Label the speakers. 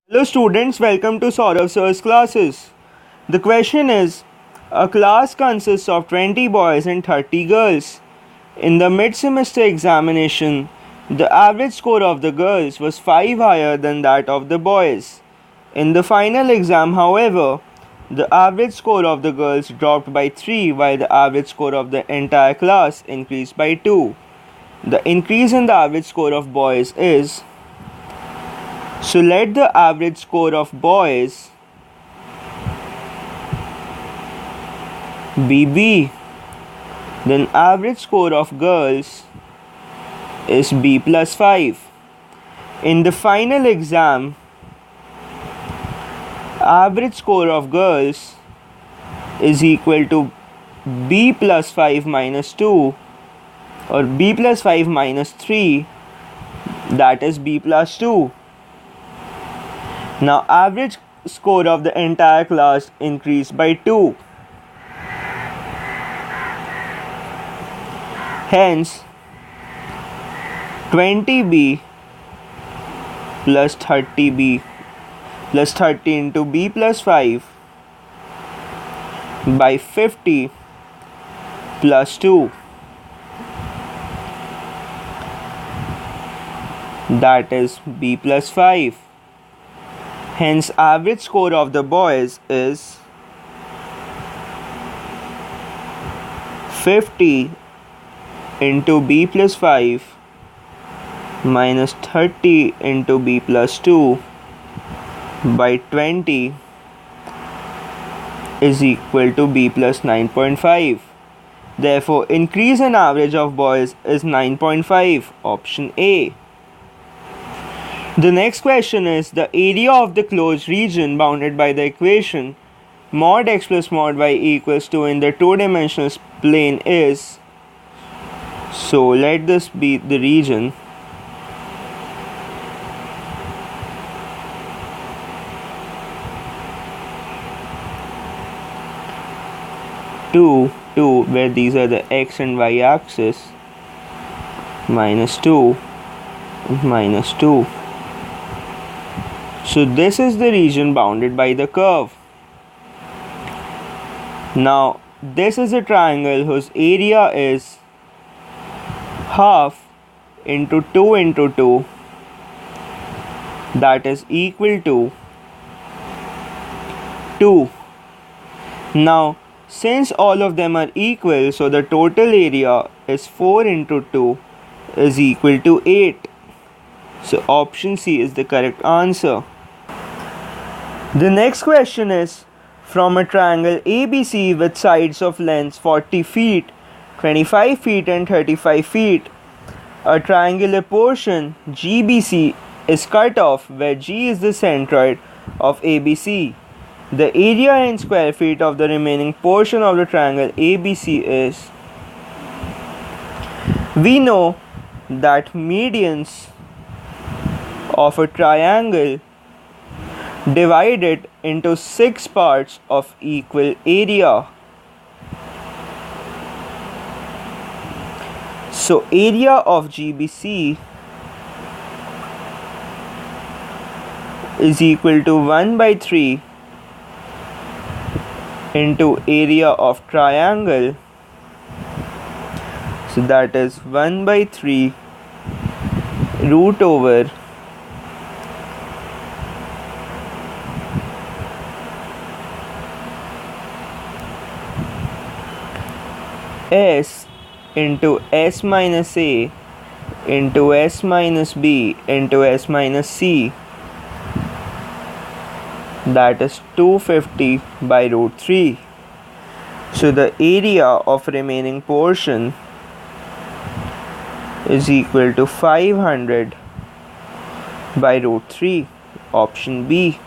Speaker 1: Hello students, welcome to Saurav Sir's classes. The question is, a class consists of 20 boys and 30 girls. In the mid-semester examination, the average score of the girls was 5 higher than that of the boys. In the final exam, however, the average score of the girls dropped by 3 while the average score of the entire class increased by 2. The increase in the average score of boys is, so let the average score of boys be B. Then average score of girls is B plus 5. In the final exam, average score of girls is equal to B plus 5 minus 2 or B plus 5 minus 3, that is B plus 2. Now average score of the entire class increased by 2. Hence 20b plus 30b plus 30 into b plus 5 by 50 plus 2, that is b plus 5. Hence average score of the boys is 50 into b plus 5 minus 30 into b plus 2 by 20 is equal to b plus 9.5. Therefore, increase in average of boys is 9.5, option A. The next question is, the area of the closed region bounded by the equation mod x plus mod y equals to in the two-dimensional plane is, so let this be the region, two, where these are the x and y axis, minus 2, minus 2. So this is the region bounded by the curve. Now this is a triangle whose area is half into 2 into 2, that is equal to 2. Now since all of them are equal, so the total area is 4 into 2 is equal to 8. So option C is the correct answer. The next question is, from a triangle ABC with sides of lengths 40 feet, 25 feet and 35 feet, a triangular portion GBC is cut off where G is the centroid of ABC. The area in square feet of the remaining portion of the triangle ABC is, we know that medians of a triangle divide it into 6 parts of equal area. So area of GBC is equal to 1 by 3 into area of triangle. So that is 1 by 3 root over S into S minus A into S minus B into S minus C, that is 250 by root 3. So the area of remaining portion is equal to 500 by root 3, option B.